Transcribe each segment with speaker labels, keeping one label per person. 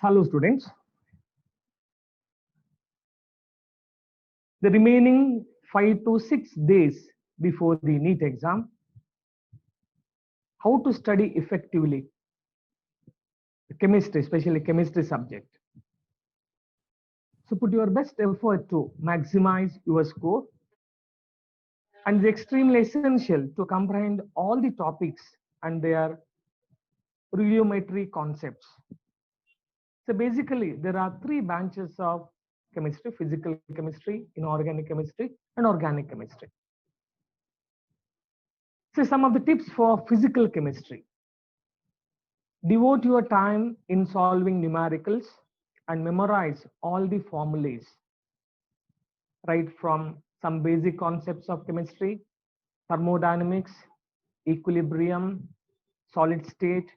Speaker 1: Hello students. The remaining 5 to 6 days before the NEET exam, how to study effectively chemistry, especially chemistry subject. So put your best effort to maximize your score, and it's extremely essential to comprehend all the topics and their regulamentary concepts. So basically, there are three branches of chemistry: physical chemistry, inorganic chemistry, and organic chemistry. So some of the tips for physical chemistry. Devote your time in solving numericals and memorize all the formulas, right from some basic concepts of chemistry, thermodynamics, equilibrium, solid state,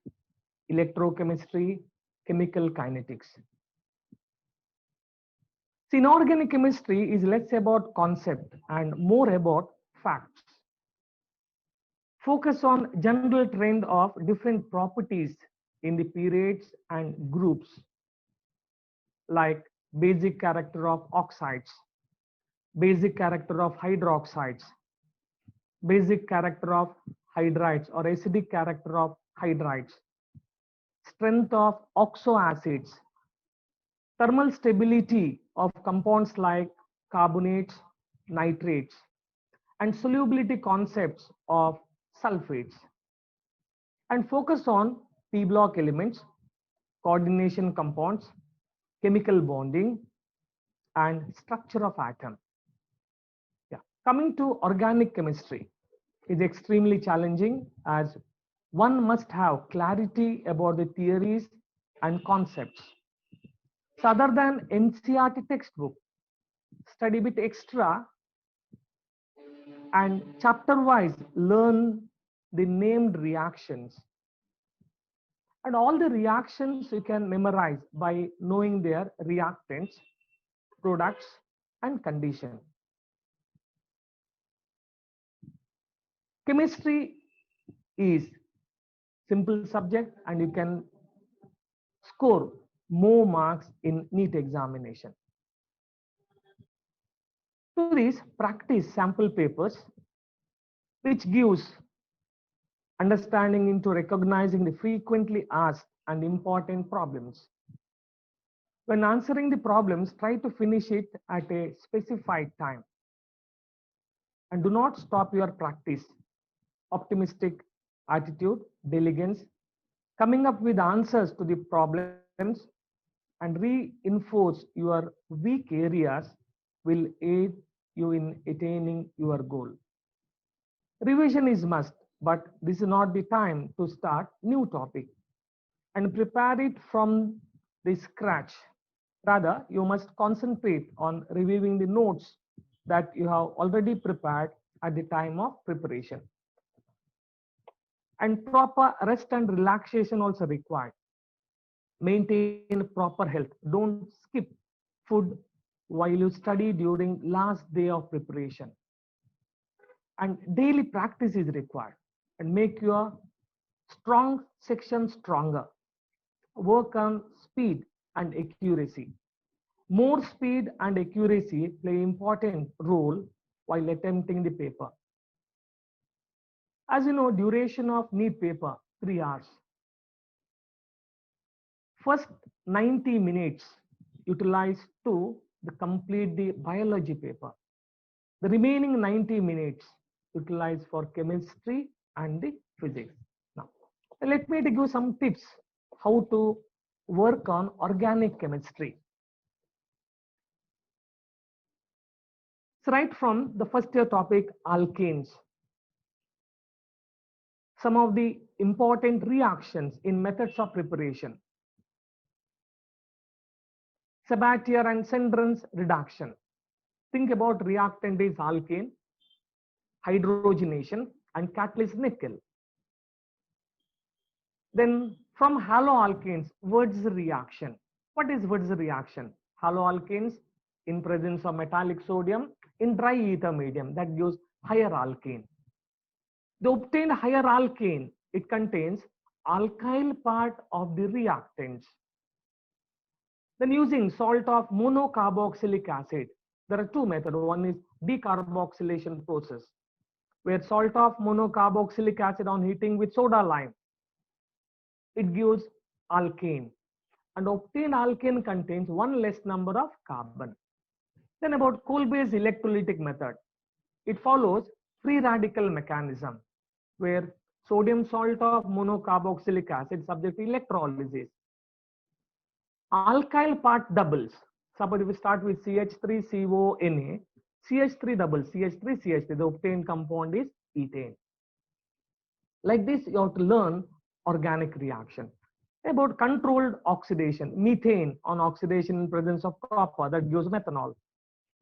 Speaker 1: electrochemistry, chemical kinetics. See, inorganic chemistry is less about concept and more about facts. Focus on general trend of different properties in the periods and groups, like basic character of oxides, basic character of hydroxides, basic character of hydrides or acidic character of hydrides, strength of oxoacids, thermal stability of compounds like carbonates, nitrates, and solubility concepts of sulfates. And focus on P block elements, coordination compounds, chemical bonding, and structure of atom. Yeah. Coming to organic chemistry is extremely challenging, as one must have clarity about the theories and concepts. So other than NCERT textbook, study bit extra and chapter wise learn the named reactions. And all the reactions you can memorize by knowing their reactants, products, and condition. Chemistry is simple subject and you can score more marks in NEET examination. To these practice sample papers, which gives understanding into recognizing the frequently asked and important problems. When answering the problems, try to finish it at a specified time. And do not stop your practice. Optimistic attitude, diligence, coming up with answers to the problems and reinforce your weak areas will aid you in attaining your goal. Revision is must, but this is not the time to start new topic and prepare it from the scratch. Rather, you must concentrate on reviewing the notes that you have already prepared at the time of preparation. And proper rest and relaxation also required. Maintain proper health. Don't skip food while you study during last day of preparation. And daily practice is required. And make your strong section stronger. Work on speed and accuracy. More speed and accuracy play important role while attempting the paper. As you know, duration of NEET paper 3 hours. First 90 minutes utilized to complete the biology paper. The remaining 90 minutes utilized for chemistry and the physics. Now, let me give some tips how to work on organic chemistry. So right from the first year topic, alkanes. Some of the important reactions in methods of preparation. Sabatier and Sendron's reduction. Think about reactant is alkane, hydrogenation, and catalyst nickel. Then from haloalkanes, Wurtz reaction. What is Wurtz reaction? Haloalkanes in presence of metallic sodium in dry ether medium that gives higher alkane. The obtained higher alkane, it contains alkyl part of the reactants. Then using salt of monocarboxylic acid, there are two methods. One is decarboxylation process, where salt of monocarboxylic acid on heating with soda lime, it gives alkane. And obtained alkane contains one less number of carbon. Then about coal-based electrolytic method, it follows free radical mechanism, where sodium salt of monocarboxylic acid subject to electrolysis. Alkyl part doubles. Suppose if we start with CH3CONA, CH3 doubles, CH3, CH3, the obtained compound is ethane. Like this, you have to learn organic reaction. About controlled oxidation, methane on oxidation in presence of copper, that gives methanol.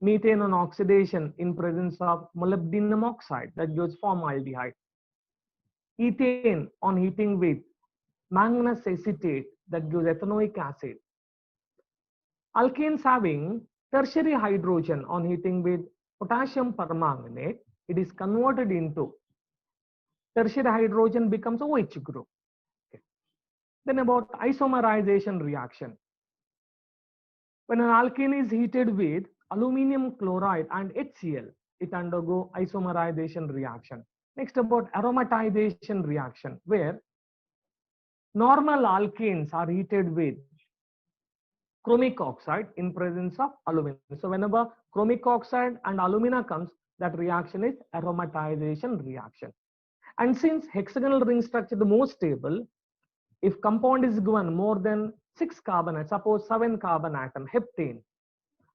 Speaker 1: Methane on oxidation in presence of molybdenum oxide, that gives formaldehyde. Ethane on heating with manganese acetate, that gives ethanoic acid. Alkanes having tertiary hydrogen on heating with potassium permanganate, it is converted into tertiary hydrogen becomes OH group. Okay. Then about isomerization reaction. When an alkane is heated with aluminum chloride and HCl, it undergo isomerization reaction. Next about aromatization reaction, where normal alkanes are heated with chromic oxide in presence of aluminum. So whenever chromic oxide and alumina comes, that reaction is aromatization reaction. And since hexagonal ring structure is the most stable, if compound is given more than 6 carbon atoms, suppose 7 carbon atom, heptane,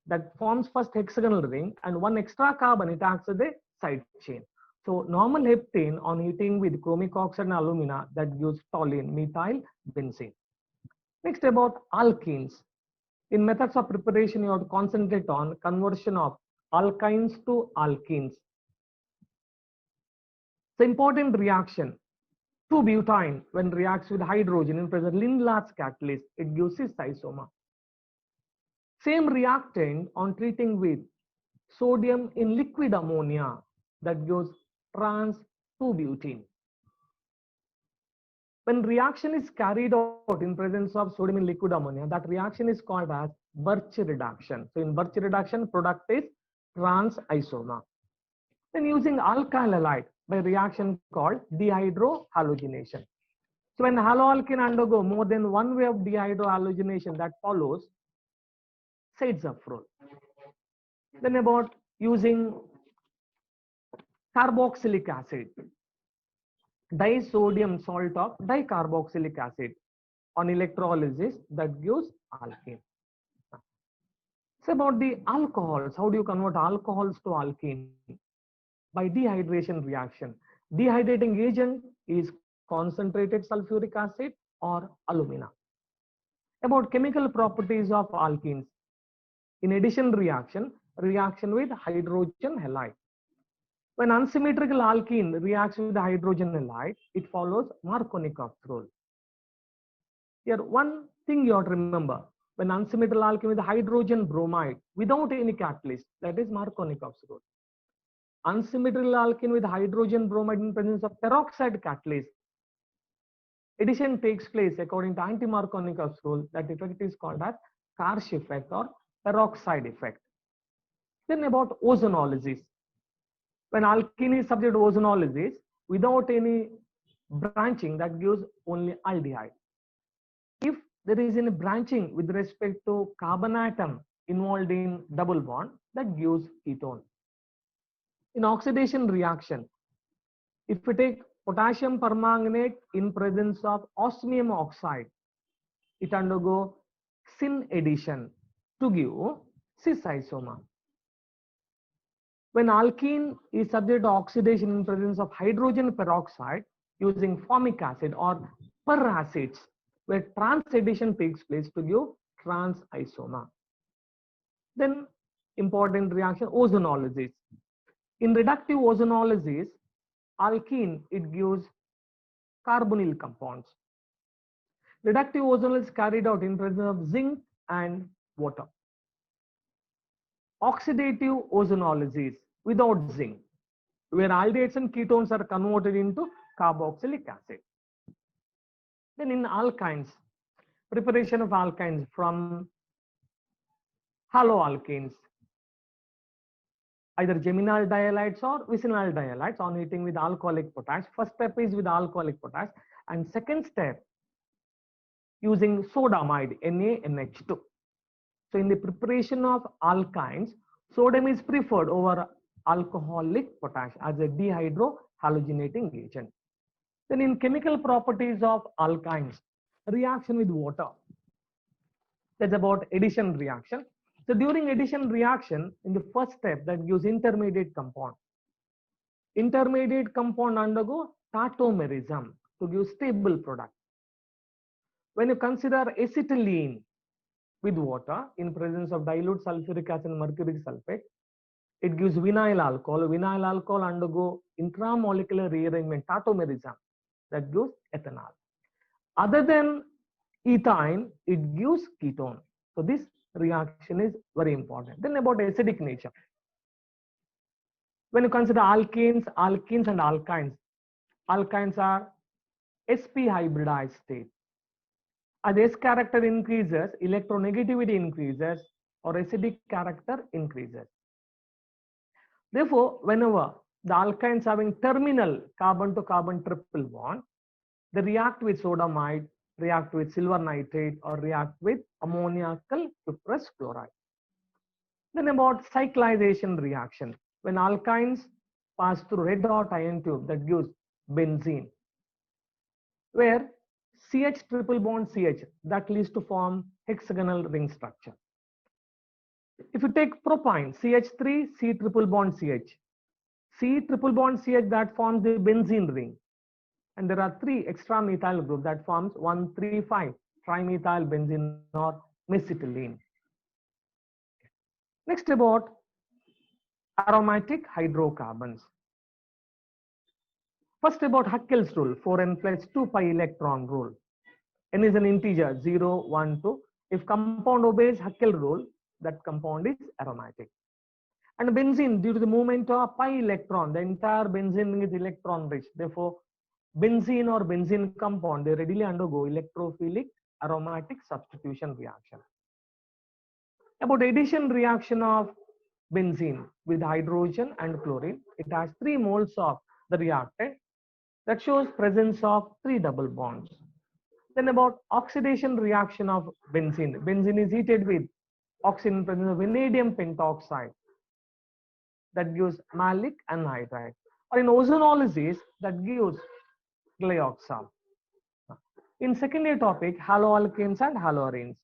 Speaker 1: that forms first hexagonal ring, and one extra carbon, it acts as a side chain. So normal heptane on heating with chromic oxide and alumina, that gives toluene, methyl benzene. Next about alkenes. In methods of preparation, you have to concentrate on conversion of alkynes to alkenes. The important reaction, 2-butene, when reacts with hydrogen in presence of Lindlar's catalyst, it gives cis isomer. Same reactant on treating with sodium in liquid ammonia, that gives trans 2-butene. When reaction is carried out in presence of sodium in liquid ammonia, that reaction is called as Birch reduction. So in Birch reduction, product is trans isomer. Then using alkyl halide by reaction called dehydrohalogenation. So when haloalkane undergo more than one way of dehydrohalogenation, that follows Saitzef-Rule. Then about using carboxylic acid, disodium salt of dicarboxylic acid on electrolysis, that gives alkane. So about the alcohols, how do you convert alcohols to alkene? By dehydration reaction. Dehydrating agent is concentrated sulfuric acid or alumina. About chemical properties of alkenes. In addition reaction with hydrogen halide. When unsymmetrical alkene reacts with hydrogen halide, it follows Markovnikov's rule. Here, one thing you have to remember, when unsymmetrical alkene with hydrogen bromide without any catalyst, that is Markovnikov's rule. Unsymmetrical alkene with hydrogen bromide in presence of peroxide catalyst, addition takes place according to anti-Markovnikov's rule. That effect is called as Karsh effect or peroxide effect. Then about ozonolysis. When alkene is subject to ozonolysis without any branching, that gives only aldehyde. If there is any branching with respect to carbon atom involved in double bond, that gives ketone. In oxidation reaction, if we take potassium permanganate in presence of osmium oxide, it undergo syn addition to give cis isomer. When alkene is subject to oxidation in presence of hydrogen peroxide using formic acid or peracids, where trans addition takes place to give trans isomer. Then important reaction, ozonolysis. In reductive ozonolysis, alkene, it gives carbonyl compounds. Reductive ozonolysis carried out in presence of zinc and water. Oxidative ozonolysis without zinc, where aldehydes and ketones are converted into carboxylic acid. Then in alkynes, preparation of alkynes from haloalkanes, either geminal dialytes or vicinal dialytes on heating with alcoholic potash. First step is with alcoholic potash, and second step using sodamide NaNH2. So in the preparation of alkynes, sodium is preferred over alcoholic potash as a dehydrohalogenating agent. Then in chemical properties of alkynes, reaction with water. That's about addition reaction. So during addition reaction, in the first step that gives intermediate compound. Intermediate compound undergo tautomerism to give stable product. When you consider acetylene with water in presence of dilute sulfuric acid and mercury sulfate, it gives vinyl alcohol. Vinyl alcohol undergo intramolecular rearrangement, tautomerism, that gives ethanol. Other than ethyne, it gives ketone. So this reaction is very important. Then about acidic nature. When you consider alkenes and alkynes, alkynes are sp hybridized state. As S character increases, electronegativity increases or acidic character increases. Therefore, whenever the alkynes having terminal carbon to carbon triple bond, they react with sodamide, react with silver nitrate, or react with ammoniacal cuprous chloride. Then about cyclization reaction. When alkynes pass through red hot iron tube, that gives benzene, where CH triple bond CH, that leads to form hexagonal ring structure. If you take propyne, CH3, C triple bond CH, C triple bond CH, that forms the benzene ring. And there are 3 extra methyl groups that forms 1,3,5 trimethyl benzene or mesitylene. Next about aromatic hydrocarbons. First about Haeckel's rule, 4n plus 2 pi electron rule. N is an integer, 0, 1, 2. If compound obeys Haeckel rule, that compound is aromatic. And benzene, due to the movement of pi electron, the entire benzene ring is electron rich. Therefore, benzene or benzene compound, they readily undergo electrophilic aromatic substitution reaction. About addition reaction of benzene with hydrogen and chlorine, it has 3 moles of the reactant. That shows presence of 3 double bonds. Then about oxidation reaction of benzene. Benzene is heated with oxygen in presence of vanadium pentoxide. That gives malic anhydride. Or in ozonolysis, that gives glyoxal. In secondary topic, haloalkanes and haloarenes.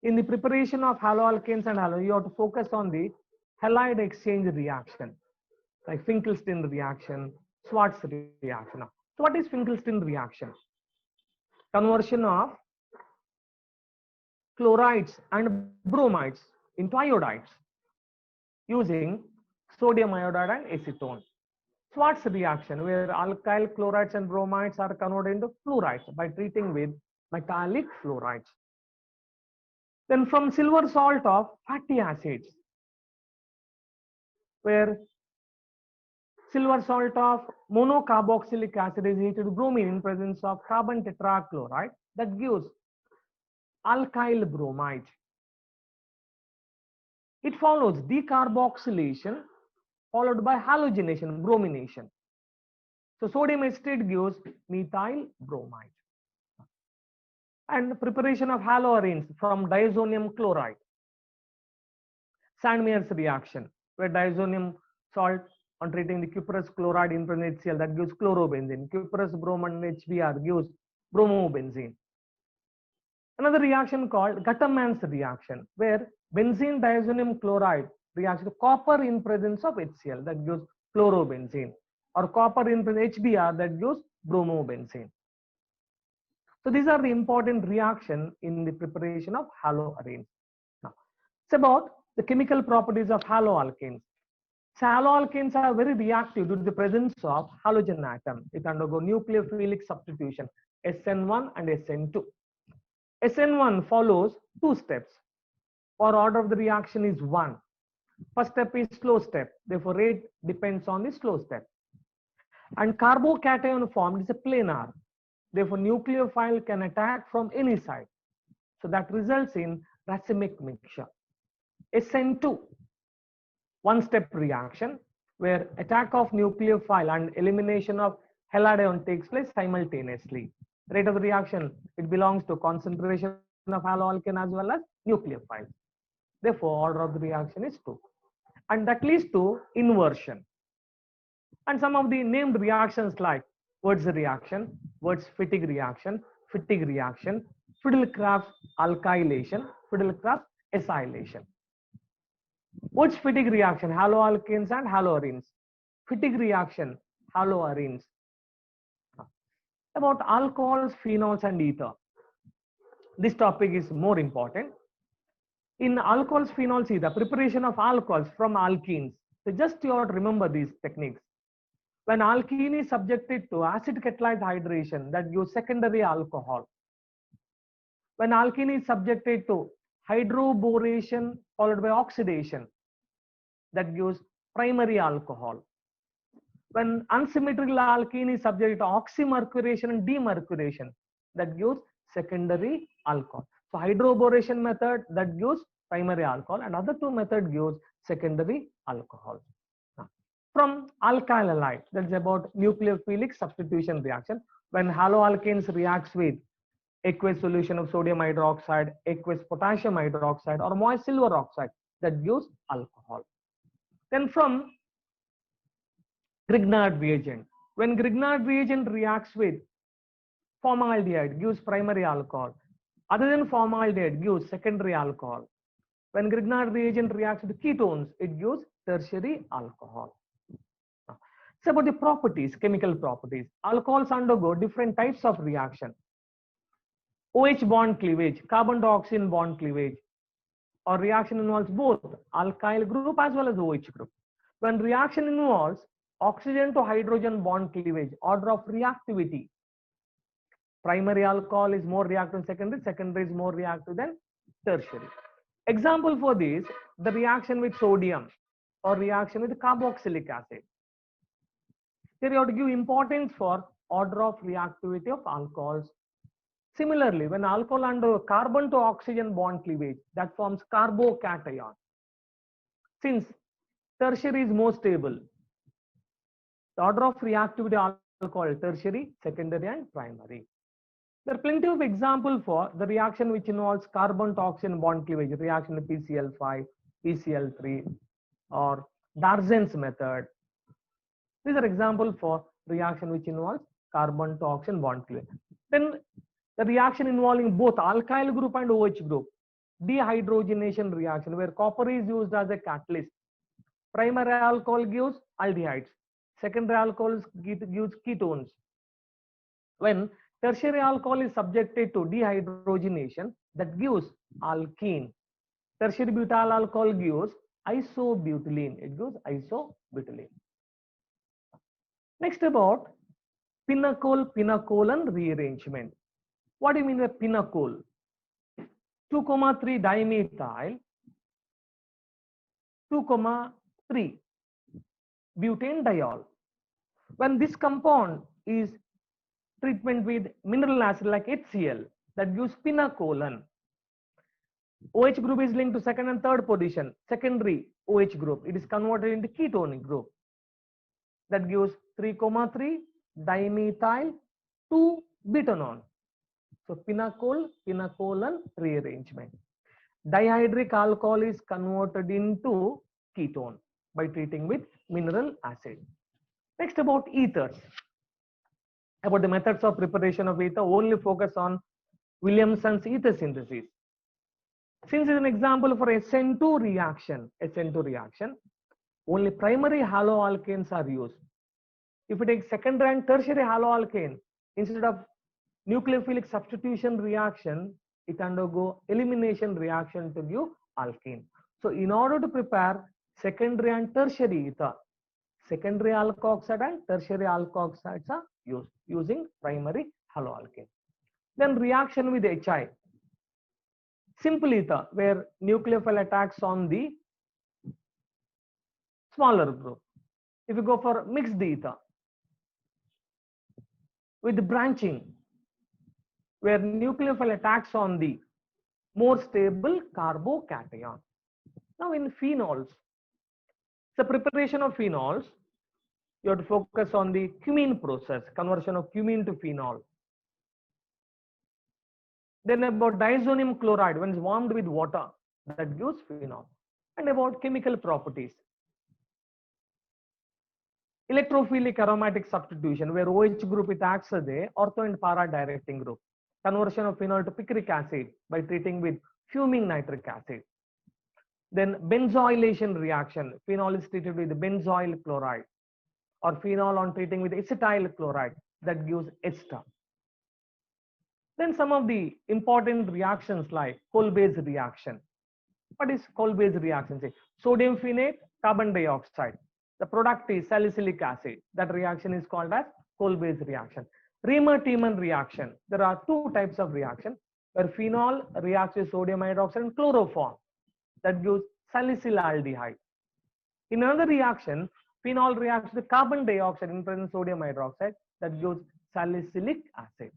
Speaker 1: In the preparation of haloalkanes and haloarenes, you have to focus on the halide exchange reaction, like Finkelstein reaction, Schwarz reaction. So what is Finkelstein reaction? Conversion of chlorides and bromides into iodides using sodium iodide and acetone. Schwarz reaction, where alkyl chlorides and bromides are converted into fluorides by treating with metallic fluorides. Then from silver salt of fatty acids, where silver salt of monocarboxylic acid is heated to bromine in presence of carbon tetrachloride, that gives alkyl bromide. It follows decarboxylation followed by halogenation, bromination. So sodium acetate gives methyl bromide. And preparation of haloarenes from diazonium chloride. Sandmeyer's reaction, where diazonium salt on treating the cuprous chloride in presence HCl, that gives chlorobenzene. Cuprous bromine HBr gives bromobenzene. Another reaction called Guttermann's reaction, where benzene diazonium chloride reacts with copper in presence of HCl, that gives chlorobenzene, or copper in presence HBr, that gives bromobenzene. So these are the important reactions in the preparation of haloarenes. Now, it's about the chemical properties of haloalkanes. So haloalkanes are very reactive due to the presence of halogen atom. It undergo nucleophilic substitution, SN1 and SN2. SN1 follows 2 steps. For order of the reaction is 1. First step is slow step. Therefore, rate depends on the slow step. And carbocation formed is a planar. Therefore, nucleophile can attack from any side. So that results in racemic mixture. SN2, one-step reaction where attack of nucleophile and elimination of halide takes place simultaneously. Rate of the reaction, it belongs to concentration of haloalkane as well as nucleophiles. Therefore, order of the reaction is 2. And that leads to inversion. And some of the named reactions like Wurtz reaction, Wurtz-Fittig reaction, Friedel-Crafts alkylation, Friedel-Crafts acylation. Wurtz-Fittig reaction, haloalkanes and haloarenes. Fittig reaction, haloarenes. About alcohols, phenols and ether. This topic is more important. In alcohols, phenols, ether, preparation of alcohols from alkenes. So just you have to remember these techniques. When alkene is subjected to acid catalyzed hydration, that gives secondary alcohol. When alkene is subjected to hydroboration followed by oxidation, that gives primary alcohol. When unsymmetrical alkene is subject to oxymercuration and demercuration, that gives secondary alcohol. So hydroboration method, that gives primary alcohol, and other two method gives secondary alcohol. From alkyl halide, that's about nucleophilic substitution reaction. When haloalkanes reacts with aqueous solution of sodium hydroxide, aqueous potassium hydroxide, or moist silver oxide, that gives alcohol. Then from Grignard reagent, when Grignard reagent reacts with formaldehyde, gives primary alcohol. Other than formaldehyde, gives secondary alcohol. When Grignard reagent reacts with ketones, it gives tertiary alcohol. It's about the properties, chemical properties. Alcohols undergo different types of reaction. OH bond cleavage, carbon to oxygen bond cleavage, or reaction involves both alkyl group as well as OH group. When reaction involves oxygen to hydrogen bond cleavage, order of reactivity, primary alcohol is more reactive than secondary is more reactive than tertiary. Example for this, the reaction with sodium or reaction with carboxylic acid. Here you have to give importance for order of reactivity of alcohols. Similarly, when alcohol undergoes carbon to oxygen bond cleavage, that forms carbocation. Since tertiary is more stable, the order of reactivity of alcohol tertiary, secondary and primary. There are plenty of examples for the reaction which involves carbon to oxygen bond cleavage, reaction with PCl5, PCl3, or Darzen's method. These are examples for reaction which involves carbon to oxygen bond cleavage. Then the reaction involving both alkyl group and OH group, dehydrogenation reaction, where copper is used as a catalyst. Primary alcohol gives aldehydes, secondary alcohol gives ketones. When tertiary alcohol is subjected to dehydrogenation, that gives alkene. Tertiary butyl alcohol gives isobutylene. It gives isobutylene. Next about pinacol-pinacolan rearrangement. What do you mean by pinacol? 2,3 dimethyl, 2,3 butane diol. When this compound is treatment with mineral acid like HCl, that gives pinacolan. OH group is linked to second and third position, secondary OH group. It is converted into ketonic group. That gives 3,3 dimethyl 2-butanone. So pinacol-pinacolan rearrangement. Dihydric alcohol is converted into ketone by treating with mineral acid. Next about ethers. About the methods of preparation of ether, only focus on Williamson's ether synthesis. Since it's an example for SN2 reaction, only primary haloalkanes are used. If you take secondary and tertiary haloalkane, instead of nucleophilic substitution reaction, it undergo elimination reaction to give alkene. So in order to prepare secondary and tertiary ether, secondary alkoxide and tertiary alkoxides are used using primary haloalkane. Then reaction with HI, simple ether, where nucleophile attacks on the smaller group. If you go for mixed ether with branching, where nucleophile attacks on the more stable carbocation. Now in phenols, the preparation of phenols, you have to focus on the cumene process, conversion of cumene to phenol. Then about diazonium chloride, when it's warmed with water, that gives phenol. And about chemical properties. Electrophilic aromatic substitution, where OH group it acts as a ortho and para directing group. Conversion of phenol to picric acid by treating with fuming nitric acid. Then benzoylation reaction, phenol is treated with benzoyl chloride, or phenol on treating with acetyl chloride, that gives ester. Then some of the important reactions like Kolbe's reaction. What is Kolbe's reaction? Say sodium phenate, carbon dioxide. The product is salicylic acid. That reaction is called as Kolbe's reaction. Riemer-Tiemann reaction. There are two types of reaction where phenol reacts with sodium hydroxide and chloroform. That gives salicylaldehyde. In another reaction, phenol reacts with carbon dioxide in presence of sodium hydroxide. That gives salicylic acid.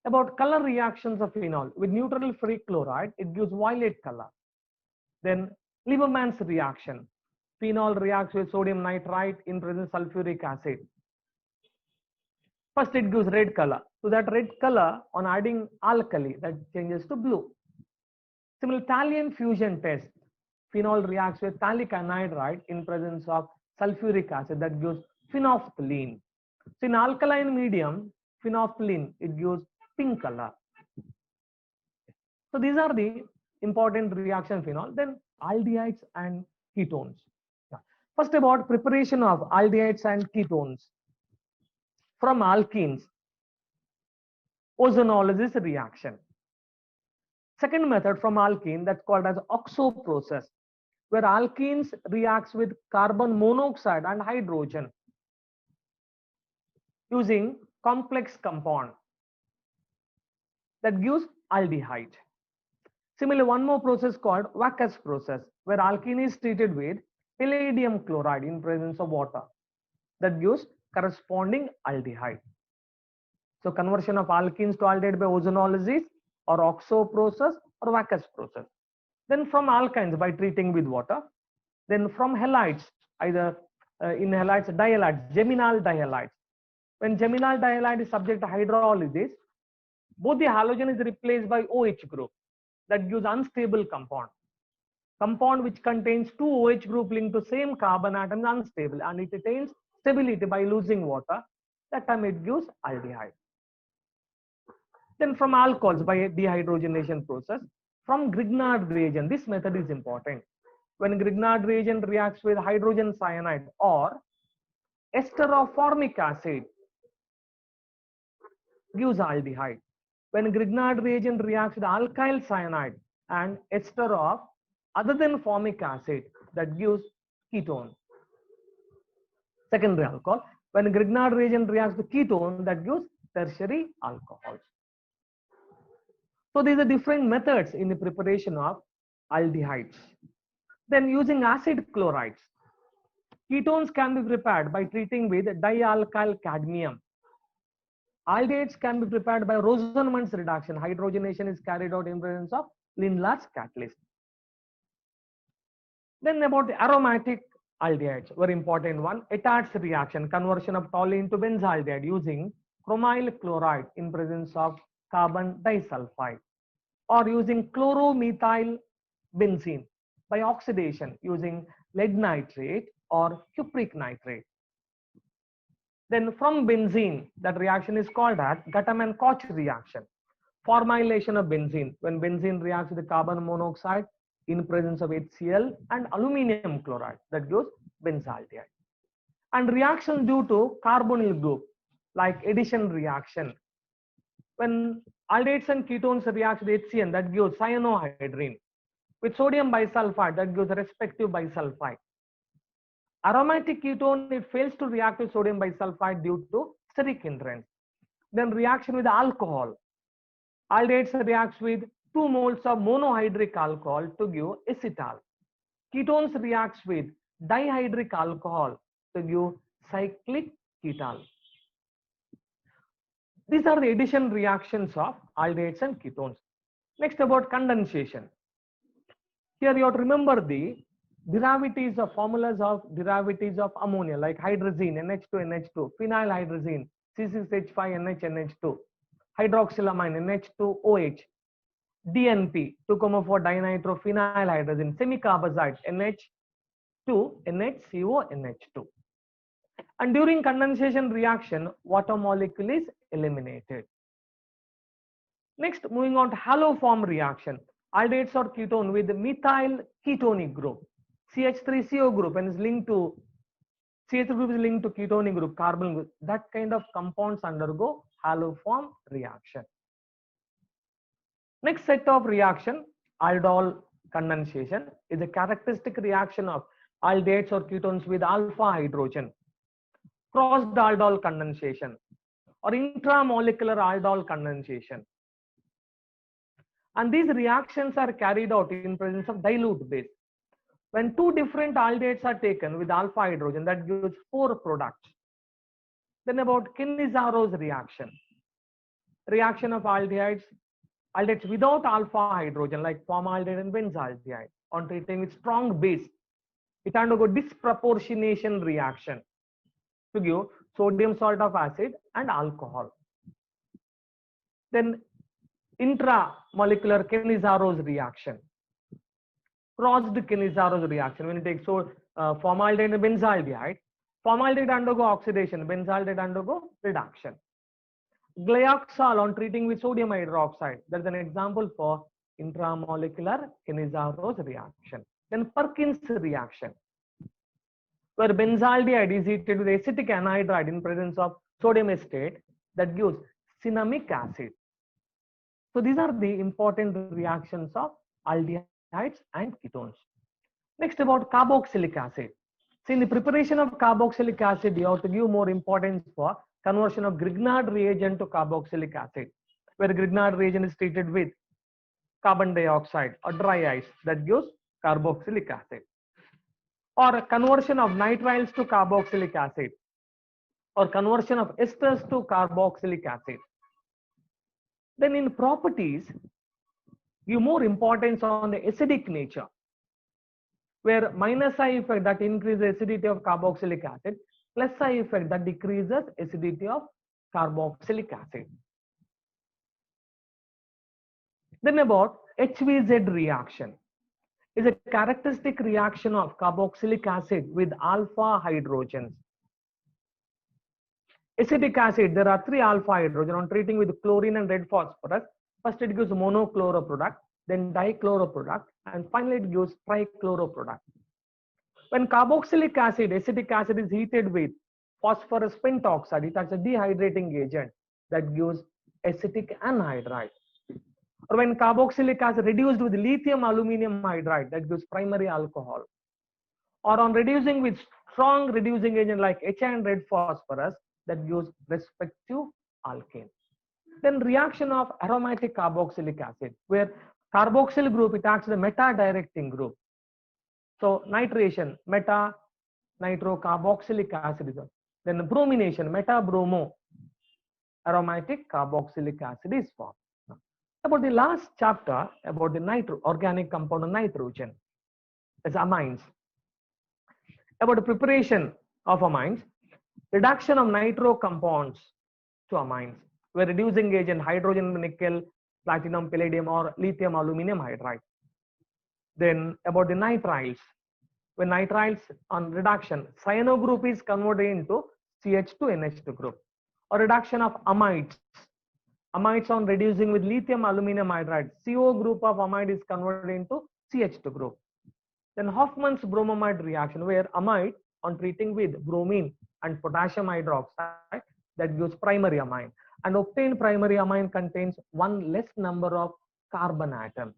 Speaker 1: About color reactions of phenol with neutral free chloride, it gives violet color. Then Lieberman's reaction, phenol reacts with sodium nitrite in presence of sulfuric acid. First it gives red color. So that red color on adding alkali, that changes to blue. Similar Thallium fusion test, phenol reacts with phthalic anhydride in presence of sulfuric acid, that gives phenolphthalein. So in alkaline medium, phenolphthalein, it gives pink color. So these are the important reaction phenol. Then aldehydes and ketones. First about preparation of aldehydes and ketones from alkenes, ozonolysis reaction. Second method from alkene, that's called as oxo process, where alkenes reacts with carbon monoxide and hydrogen using complex compound that gives aldehyde. Similarly, one more process called Wackes process, where alkene is treated with palladium chloride in presence of water, that gives corresponding aldehyde. So conversion of alkenes to aldehyde by ozonolysis or oxo process or Wackes process. Then from alkynes by treating with water. Then from halides, either in halides, dihalides, geminal dihalides. When geminal dihalide is subject to hydrolysis, both the halogen is replaced by OH group, that gives unstable compound. Compound which contains two OH group linked to same carbon atom is unstable, and it attains stability by losing water. That time it gives aldehyde. Then from alcohols by dehydrogenation process. From Grignard reagent, this method is important. When Grignard reagent reacts with hydrogen cyanide or ester of formic acid, gives aldehyde. When Grignard reagent reacts with alkyl cyanide and ester of other than formic acid, that gives ketone. Secondary alcohol. When Grignard reagent reacts with ketone, that gives tertiary alcohols. So these are different methods in the preparation of aldehydes. Then using acid chlorides. Ketones can be prepared by treating with dialkyl cadmium. Aldehydes can be prepared by Rosenmund's reduction. Hydrogenation is carried out in presence of Lindlar's catalyst. Then about the aromatic aldehydes, very important one. Etart's reaction, conversion of toluene to benzaldehyde using chromyl chloride in presence of carbon disulfide, or using chloromethyl benzene by oxidation using lead nitrate or cupric nitrate. Then from benzene, that reaction is called as Gattam-Koch reaction. Formylation of benzene, when benzene reacts with the carbon monoxide in presence of HCl and aluminum chloride, that gives benzaldehyde. And reaction due to carbonyl group, like addition reaction. When aldehydes and ketones react with HCl, that gives cyanohydrine. With sodium bisulfide, that gives respective bisulfide. Aromatic ketone, it fails to react with sodium bisulfide due to steric hindrance. Then reaction with alcohol. Aldehydes reacts with 2 moles of monohydric alcohol to give acetal. Ketones reacts with dihydric alcohol to give cyclic ketal. These are the addition reactions of aldehydes and ketones. Next about condensation. Here you have to remember the derivatives of formulas of derivatives of ammonia, like hydrazine, NH2, NH2, phenylhydrazine, C6H5, NH2, hydroxylamine, NH2OH, DNP, 2,4-dinitrophenylhydrazine, semicarbazide, NH2, NHCO, NH2. And during condensation reaction, water molecule is eliminated. Next, moving on to haloform reaction. Aldehydes or ketone with methyl ketonic group. CH3CO group and is linked to CH group is linked to ketonic group, carbon group. That kind of compounds undergo haloform reaction. Next set of reaction, aldol condensation, is a characteristic reaction of aldehydes or ketones with alpha hydrogen. Crossed aldol condensation or intramolecular aldol condensation. And these reactions are carried out in presence of dilute base. When two different aldehydes are taken with alpha hydrogen, that gives 4 products. Then about Kenizaro's reaction. Reaction of aldehydes without alpha hydrogen like formaldehyde and benzaldehyde on treating with strong base. It undergo disproportionation reaction to give sodium salt of acid and alcohol. Then intramolecular Kenizaro's reaction. Crossed Kenizaro's reaction. When you take formaldehyde and benzaldehyde, formaldehyde undergo oxidation, benzaldehyde undergo reduction. Glyoxal on treating with sodium hydroxide. That is an example for intramolecular Kenizaro's reaction. Then Perkins reaction, where benzaldehyde is heated with acetic anhydride in presence of sodium acetate, that gives cinnamic acid. So these are the important reactions of aldehydes and ketones. Next, about carboxylic acid. See, in the preparation of carboxylic acid, you have to give more importance for conversion of Grignard reagent to carboxylic acid, where Grignard reagent is treated with carbon dioxide or dry ice, that gives carboxylic acid. Or conversion of nitriles to carboxylic acid, or conversion of esters to carboxylic acid. Then in properties, give more importance on the acidic nature, where minus I effect that increases acidity of carboxylic acid, plus I effect that decreases acidity of carboxylic acid. Then about HVZ reaction is a characteristic reaction of carboxylic acid with alpha hydrogens. Acetic acid, there are 3 alpha hydrogen on treating with chlorine and red phosphorus. First it gives monochloro product, then dichloro product, and finally it gives trichloro product. When carboxylic acid, acetic acid is heated with phosphorus pentoxide, it has a dehydrating agent that gives acetic anhydride. Or when carboxylic acid reduced with lithium aluminum hydride, that gives primary alcohol. Or on reducing with strong reducing agent like HI and red phosphorus, that gives respective alkane. Then reaction of aromatic carboxylic acid, where carboxyl group, it acts as a meta-directing group. So nitration, meta-nitrocarboxylic acid is. Then bromination, meta-bromo aromatic carboxylic acid is formed. Now, about the last chapter, about the organic compound of nitrogen, as amines. About the preparation of amines, reduction of nitro compounds to amines, where reducing agent hydrogen, nickel, platinum, palladium, or lithium aluminum hydride. Then about the nitriles, when nitriles on reduction, cyano group is converted into CH2NH2 group. Or reduction of amides, amides on reducing with lithium aluminum hydride, CO group of amide is converted into CH2 group. Then Hoffman's bromamide reaction, where amide on treating with bromine and potassium hydroxide, that gives primary amine. And obtained primary amine contains 1 less number of carbon atom.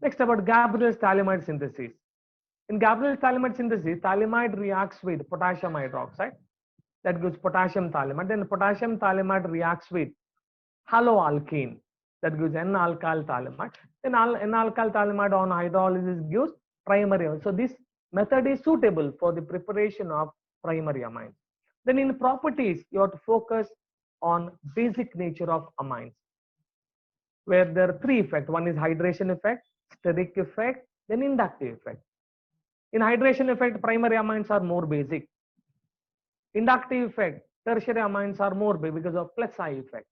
Speaker 1: Next, about Gabriel's phthalimide synthesis. In Gabriel's phthalimide synthesis, phthalimide reacts with potassium hydroxide, that gives potassium phthalimide. Then potassium phthalimide reacts with haloalkane, that gives N-alkyl phthalimide. Then N-alkyl phthalimide on hydrolysis gives primary. So this method is suitable for the preparation of primary amines. Then in properties, you have to focus on basic nature of amines, where there are three effects. One is hydration effect, steric effect, then inductive effect. In hydration effect, primary amines are more basic. Inductive effect, tertiary amines are more basic because of plus I effect.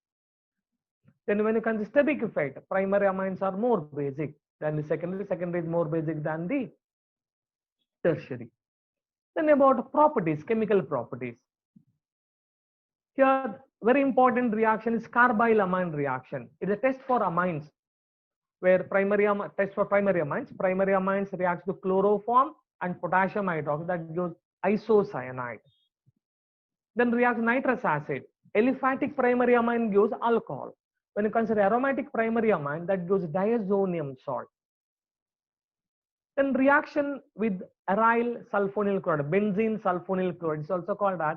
Speaker 1: Then when you consider steric effect, primary amines are more basic than the secondary. Secondary is more basic than the tertiary. Then about properties, chemical properties. Here, very important reaction is carbyl amine reaction. It's a test for amines, where test for primary amines. Primary amines reacts to chloroform and potassium hydroxide, that gives isocyanide. Then reacts nitrous acid. Aliphatic primary amine gives alcohol. When you consider aromatic primary amine, that gives diazonium salt. Then reaction with aryl sulfonyl chloride, benzene sulfonyl chloride, is also called as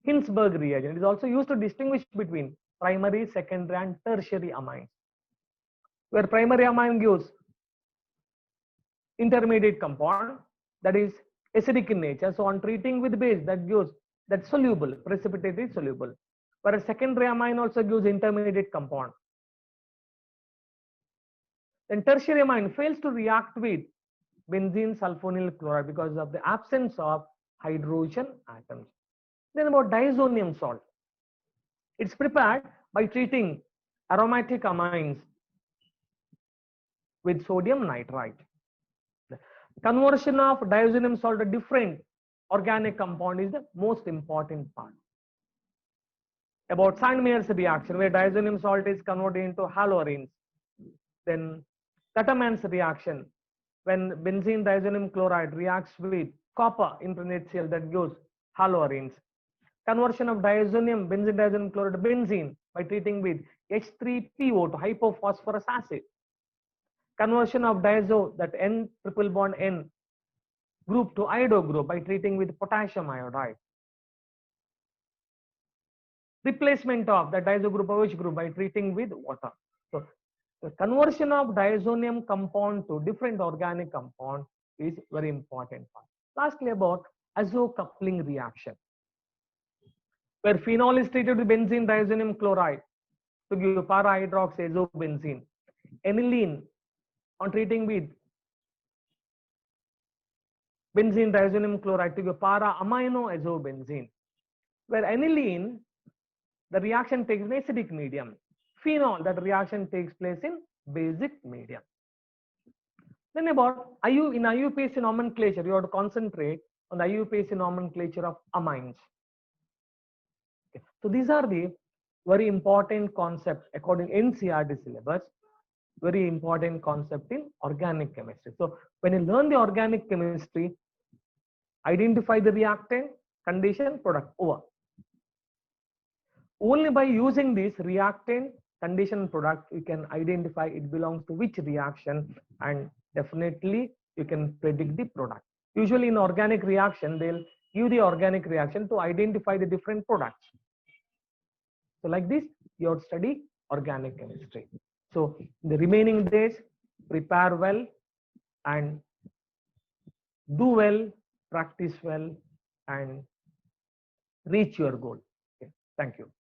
Speaker 1: Hinsberg reagent. It is also used to distinguish between primary, secondary, and tertiary amines. Where primary amine gives intermediate compound, that is acidic in nature. So on treating with base, that gives that soluble, precipitate is soluble. Whereas secondary amine also gives intermediate compound. Then tertiary amine fails to react with benzene sulfonyl chloride because of the absence of hydrogen atoms. Then about diazonium salt. It's prepared by treating aromatic amines with sodium nitrite. Conversion of diazonium salt to different organic compound is the most important part. About Sandmeyer's reaction, where diazonium salt is converted into haloarenes. Then Cataman's reaction, when benzene diazonium chloride reacts with copper impregnated Cl, that gives haloarenes. Conversion of benzene diazonium chloride to benzene by treating with H3PO to hypophosphorus acid. Conversion of diazo, that N triple bond N group to iodo group by treating with potassium iodide. Replacement of the diazo group OH group by treating with water. So the conversion of diazonium compound to different organic compound is very important part. Lastly, about azo-coupling reaction, where phenol is treated with benzene diazonium chloride to give para-hydroxyazobenzene. Aniline on treating with benzene diazonium chloride to give para-aminoazobenzene. Where aniline, the reaction takes in acidic medium. Phenol, that reaction takes place in basic medium. Then about in IUPAC nomenclature, you have to concentrate on the IUPAC nomenclature of amines. Okay. So these are the very important concepts according to NCERT syllabus, very important concept in organic chemistry. So when you learn the organic chemistry, identify the reactant, condition, product, over. Only by using this reactant, condition, product, you can identify it belongs to which reaction, and definitely you can predict the product. Usually in organic reaction, they'll give the organic reaction to identify the different products. So like this, you have to study organic chemistry. So in the remaining days, prepare well and do well, practice well, and reach your goal. Okay. Thank you.